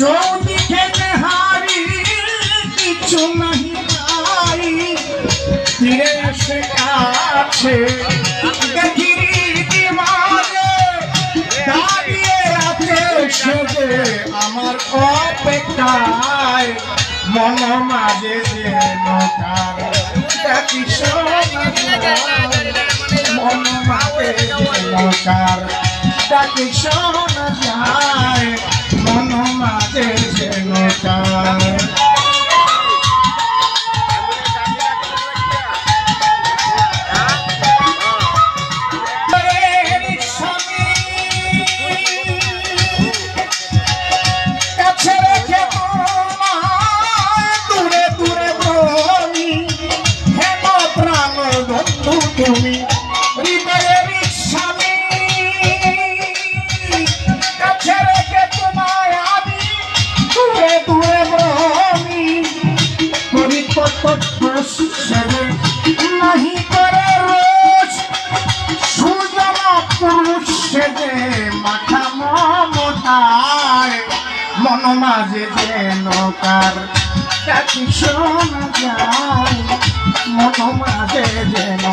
চৌদিকে নেহারি কিছু নাহি নাই, ফিরে এসে কাছে দেখি দিবারে দাঁড়িয়ে আছে সে আমার অপেক্ষায়। মন মাঝে যেন কার ডাকি শোনা যায়, মন মাঝে যেন কার ডাকি শোনা যায়, মন মাঝে যেন কার। তুমি হৃদয়ের স্বামী, কাছে রেখে তোমায় আমি দূরে দূরে ভ্রমি করি কত সেরে নাহি করে রোজ সুজনা পুরুষ সেজে মাথা মমতায়। মন মাঝে যেন কার ডাকি শোনা যায়, মন মাঝে যেন